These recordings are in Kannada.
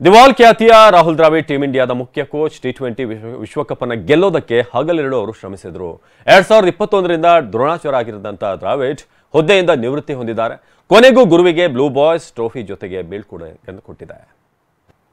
ದಿವಾಲ್ ಖ್ಯಾತಿಯ ರಾಹುಲ್ ದ್ರಾವಿಡ್ ಟೀಮ್ ಇಂಡಿಯಾದ ಮುಖ್ಯ ಕೋಚ್ ಟಿ20 ವಿಶ್ವಕಪ್ ಅನ್ನು ಗೆಲ್ಲೋದಕ್ಕೆ ಹಗಲಿರುಳು ಅವರು ಶ್ರಮಿಸಿದರು. 2021ರಿಂದ ದ್ರೋಣಾಚಾರ್ಯ ಆಗಿದ್ದಂತ ದ್ರಾವಿಡ್ ಹುದ್ದೆಯಿಂದ ನಿವೃತ್ತಿ ಹೊಂದಿದ್ದಾರೆ. ಕೊನೆಗೂ ಗುರುವಿಗೆ ಬ್ಲೂ ಬಾಯ್ಸ್ ಟ್ರೋಫಿ ಜೊತೆಗೆ ಬೀಳ್ಕೊಡುಗೆ ಕೊಟ್ಟಿದೆ.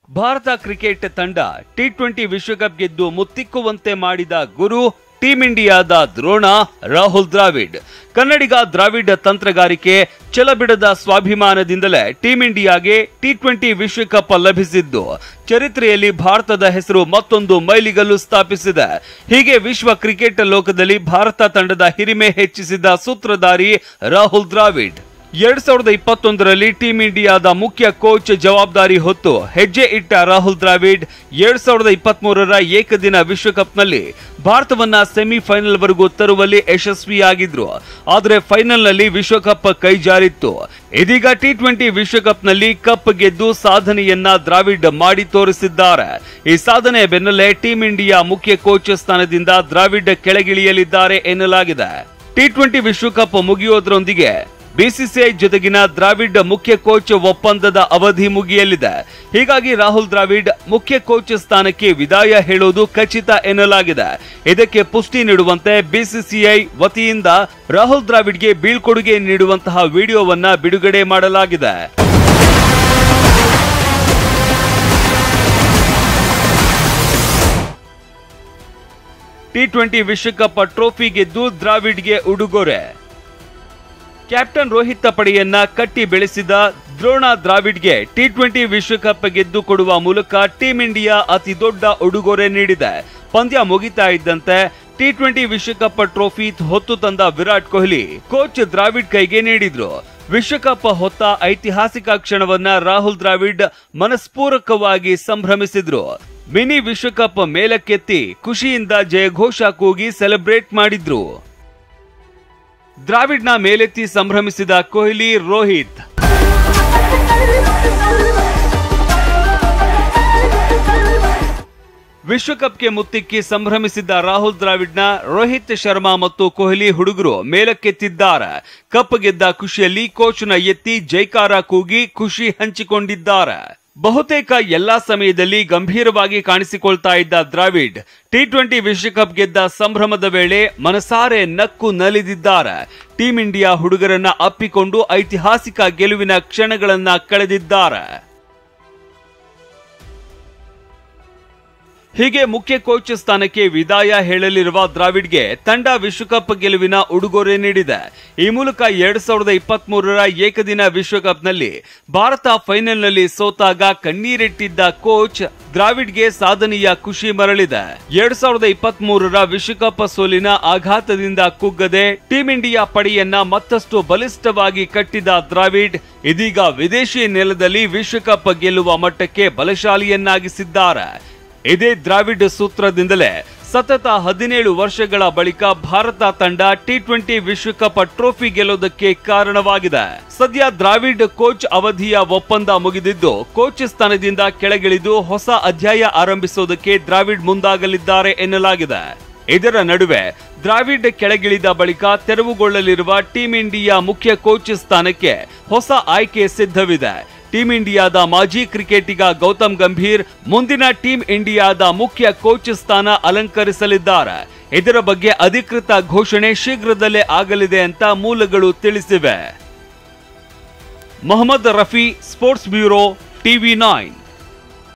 ಭಾರತ ಕ್ರಿಕೆಟ್ ತಂಡ ಟಿ20 ವಿಶ್ವಕಪ್ ಗೆದ್ದು ಮುತ್ತಿಕ್ಕುವಂತೆ ಮಾಡಿದ ಗುರು ಟೀಂ ಇಂಡಿಯಾದ ದ್ರೋಣ ರಾಹುಲ್ ದ್ರಾವಿಡ್. ಕನ್ನಡಿಗ ದ್ರಾವಿಡ್ ತಂತ್ರಗಾರಿಕೆ ಛಲಬಿಡದ ಸ್ವಾಭಿಮಾನದಿಂದಲೇ ಟೀಂ ಇಂಡಿಯಾಗೆ ಟಿ20 ವಿಶ್ವಕಪ್ ಲಭಿಸಿದ್ದು ಚರಿತ್ರೆಯಲ್ಲಿ ಭಾರತದ ಹೆಸರು ಮತ್ತೊಂದು ಮೈಲಿಗಲ್ಲು ಸ್ಥಾಪಿಸಿದೆ. ಹೀಗೆ ವಿಶ್ವ ಕ್ರಿಕೆಟ್ ಲೋಕದಲ್ಲಿ ಭಾರತ ತಂಡದ ಹಿರಿಮೆ ಹೆಚ್ಚಿಸಿದ ಸೂತ್ರಧಾರಿ ರಾಹುಲ್ ದ್ರಾವಿಡ್ 2021ರಲ್ಲಿ ಟೀಂ ಇಂಡಿಯಾದ ಮುಖ್ಯ ಕೋಚ್ ಜವಾಬ್ದಾರಿ ಹೊತ್ತು ಹೆಜ್ಜೆ ಇಟ್ಟ ರಾಹುಲ್ ದ್ರಾವಿಡ್ 2023ರ ಏಕದಿನ ವಿಶ್ವಕಪ್ನಲ್ಲಿ ಭಾರತವನ್ನ ಸೆಮಿಫೈನಲ್ ವರೆಗೂ ತರುವಲ್ಲಿ ಯಶಸ್ವಿಯಾಗಿದ್ರು. ಆದರೆ ಫೈನಲ್ನಲ್ಲಿ ವಿಶ್ವಕಪ್ ಕೈಜಾರಿತ್ತು. ಇದೀಗ ಟಿ20 ವಿಶ್ವಕಪ್ನಲ್ಲಿ ಕಪ್ ಗೆದ್ದು ಸಾಧನೆಯನ್ನ ದ್ರಾವಿಡ್ ಮಾಡಿ ತೋರಿಸಿದ್ದಾರೆ. ಈ ಸಾಧನೆಯ ಬೆನ್ನಲ್ಲೇ ಟೀಂ ಇಂಡಿಯಾ ಮುಖ್ಯ ಕೋಚ್ ಸ್ಥಾನದಿಂದ ದ್ರಾವಿಡ್ ಕೆಳಗಿಳಿಯಲಿದ್ದಾರೆ ಎನ್ನಲಾಗಿದೆ. ಟಿ20 ವಿಶ್ವಕಪ್ ಮುಗಿಯೋದ್ರೊಂದಿಗೆ ಬಿಸಿಸಿಐ ಜೊತೆಗಿನ ದ್ರಾವಿಡ್ ಮುಖ್ಯ ಕೋಚ್ ಒಪ್ಪಂದದ ಅವಧಿ ಮುಗಿಯಲಿದೆ. ಹೀಗಾಗಿ ರಾಹುಲ್ ದ್ರಾವಿಡ್ ಮುಖ್ಯ ಕೋಚ್ ಸ್ಥಾನಕ್ಕೆ ವಿದಾಯ ಹೇಳೋದು ಖಚಿತ ಎನ್ನಲಾಗಿದೆ. ಇದಕ್ಕೆ ಪುಷ್ಟಿ ನೀಡುವಂತೆ ಬಿಸಿಸಿಐ ವತಿಯಿಂದ ರಾಹುಲ್ ದ್ರಾವಿಡ್ಗೆ ಬೀಳ್ಕೊಡುಗೆ ನೀಡುವಂತಹ ವಿಡಿಯೋವನ್ನ ಬಿಡುಗಡೆ ಮಾಡಲಾಗಿದೆ. ಟಿ20 ವಿಶ್ವಕಪ್ ಟ್ರೋಫಿ ಗೆದ್ದು ದ್ರಾವಿಡ್ಗೆ ಉಡುಗೊರೆ. ಕ್ಯಾಪ್ಟನ್ ರೋಹಿತ್ ಪಡೆಯನ್ನ ಕಟ್ಟಿ ಬೆಳೆಸಿದ ದ್ರೋಣ ದ್ರಾವಿಡ್ಗೆ ಟಿ20 ವಿಶ್ವಕಪ್ ಗೆದ್ದು ಕೊಡುವ ಮೂಲಕ ಟೀಂ ಇಂಡಿಯಾ ಅತಿ ದೊಡ್ಡ ಉಡುಗೊರೆ ನೀಡಿದೆ. ಪಂದ್ಯ ಮುಗಿತಾ ಇದ್ದಂತೆ ಟಿ20 ವಿಶ್ವಕಪ್ ಟ್ರೋಫಿ ಹೊತ್ತು ತಂದ ವಿರಾಟ್ ಕೊಹ್ಲಿ ಕೋಚ್ ದ್ರಾವಿಡ್ ಕೈಗೆ ನೀಡಿದ್ರು. ವಿಶ್ವಕಪ್ ಹೊತ್ತ ಐತಿಹಾಸಿಕ ಕ್ಷಣವನ್ನ ರಾಹುಲ್ ದ್ರಾವಿಡ್ ಮನಸ್ಪೂರ್ವಕವಾಗಿ ಸಂಭ್ರಮಿಸಿದ್ರು. ಮಿನಿ ವಿಶ್ವಕಪ್ ಮೇಲಕ್ಕೆತ್ತಿ ಖುಷಿಯಿಂದ ಜಯಘೋಷ ಕೂಗಿ ಸೆಲೆಬ್ರೇಟ್ ಮಾಡಿದ್ರು. ದ್ರಾವಿಡ್ನ ಮೇಲೆತ್ತಿ ಸಂಭ್ರಮಿಸಿದ ಕೊಹ್ಲಿ, ರೋಹಿತ್. ವಿಶ್ವಕಪ್ಗೆ ಮುತ್ತಿಕ್ಕಿ ಸಂಭ್ರಮಿಸಿದ್ದ ರಾಹುಲ್ ದ್ರಾವಿಡ್ನ ರೋಹಿತ್ ಶರ್ಮಾ ಮತ್ತು ಕೊಹ್ಲಿ ಹುಡುಗರು ಮೇಲಕ್ಕೆತ್ತಿದ್ದಾರೆ. ಕಪ್ ಗೆದ್ದ ಖುಷಿಯಲ್ಲಿ ಕೋಚ್ನ ಎತ್ತಿ ಜೈಕಾರ ಕೂಗಿ ಖುಷಿ ಹಂಚಿಕೊಂಡಿದ್ದಾರೆ. ಬಹುತೇಕ ಎಲ್ಲಾ ಸಮಯದಲ್ಲಿ ಗಂಭೀರವಾಗಿ ಕಾಣಿಸಿಕೊಳ್ತಾ ಇದ್ದ ದ್ರಾವಿಡ್ ಟಿ20 ವಿಶ್ವಕಪ್ ಗೆದ್ದ ಸಂಭ್ರಮದ ವೇಳೆ ಮನಸಾರೆ ನಕ್ಕು ನಲಿದಿದ್ದಾರೆ. ಟೀಂ ಇಂಡಿಯಾ ಹುಡುಗರನ್ನ ಅಪ್ಪಿಕೊಂಡು ಐತಿಹಾಸಿಕ ಗೆಲುವಿನ ಕ್ಷಣಗಳನ್ನ ಕಳೆದಿದ್ದಾರೆ. ಹೀಗೆ ಮುಖ್ಯ ಕೋಚ್ ಸ್ಥಾನಕ್ಕೆ ವಿದಾಯ ಹೇಳಲಿರುವ ದ್ರಾವಿಡ್ಗೆ ತಂಡ ವಿಶ್ವಕಪ್ ಗೆಲುವಿನ ಉಡುಗೊರೆ ನೀಡಿದೆ. ಈ ಮೂಲಕ 2023ರ ಏಕದಿನ ವಿಶ್ವಕಪ್ನಲ್ಲಿ ಭಾರತ ಫೈನಲ್ನಲ್ಲಿ ಸೋತಾಗ ಕಣ್ಣೀರಿಟ್ಟಿದ್ದ ಕೋಚ್ ದ್ರಾವಿಡ್ಗೆ ಸಾಧನೆಯ ಖುಷಿ ಮರಳಿದೆ. 2023ರ ವಿಶ್ವಕಪ್ ಸೋಲಿನ ಆಘಾತದಿಂದ ಕುಗ್ಗದೆ ಟೀಂ ಇಂಡಿಯಾ ಪಡೆಯನ್ನ ಮತ್ತಷ್ಟು ಬಲಿಷ್ಠವಾಗಿ ಕಟ್ಟಿದ ದ್ರಾವಿಡ್ ಇದೀಗ ವಿದೇಶಿ ನೆಲದಲ್ಲಿ ವಿಶ್ವಕಪ್ ಗೆಲ್ಲುವ ಮಟ್ಟಕ್ಕೆ ಬಲಶಾಲಿಯನ್ನಾಗಿಸಿದ್ದಾರೆ. ಇದೇ ದ್ರಾವಿಡ್ ಸೂತ್ರದಿಂದಲೇ ಸತತ 17 ವರ್ಷಗಳ ಬಳಿಕ ಭಾರತ ತಂಡ ಟಿ20 ವಿಶ್ವಕಪ್ ಟ್ರೋಫಿ ಗೆಲ್ಲೋದಕ್ಕೆ ಕಾರಣವಾಗಿದೆ. ಸದ್ಯ ದ್ರಾವಿಡ್ ಕೋಚ್ ಅವಧಿಯ ಒಪ್ಪಂದ ಮುಗಿದಿದ್ದು ಕೋಚ್ ಸ್ಥಾನದಿಂದ ಕೆಳಗಿಳಿದು ಹೊಸ ಅಧ್ಯಾಯ ಆರಂಭಿಸೋದಕ್ಕೆ ದ್ರಾವಿಡ್ ಮುಂದಾಗಲಿದ್ದಾರೆ ಎನ್ನಲಾಗಿದೆ. ಇದರ ನಡುವೆ ದ್ರಾವಿಡ್ ಕೆಳಗಿಳಿದ ಬಳಿಕ ತೆರವುಗೊಳ್ಳಲಿರುವ ಟೀಂ ಇಂಡಿಯಾ ಮುಖ್ಯ ಕೋಚ್ ಸ್ಥಾನಕ್ಕೆ ಹೊಸ ಆಯ್ಕೆ ಸಿದ್ಧವಿದೆ. ಟೀಂ ಇಂಡಿಯಾದ ಮಾಜಿ ಕ್ರಿಕೆಟಿಗ ಗೌತಮ್ ಗಂಭೀರ್ ಮುಂದಿನ ಟೀಂ ಇಂಡಿಯಾದ ಮುಖ್ಯ ಕೋಚ್ ಸ್ಥಾನ ಅಲಂಕರಿಸಲಿದ್ದಾರೆ. ಇದರ ಬಗ್ಗೆ ಅಧಿಕೃತ ಘೋಷಣೆ ಶೀಘ್ರದಲ್ಲೇ ಆಗಲಿದೆ ಅಂತ ಮೂಲಗಳು ತಿಳಿಸಿವೆ. Mohammad Rafi, sports bureau, ಟಿವಿ9.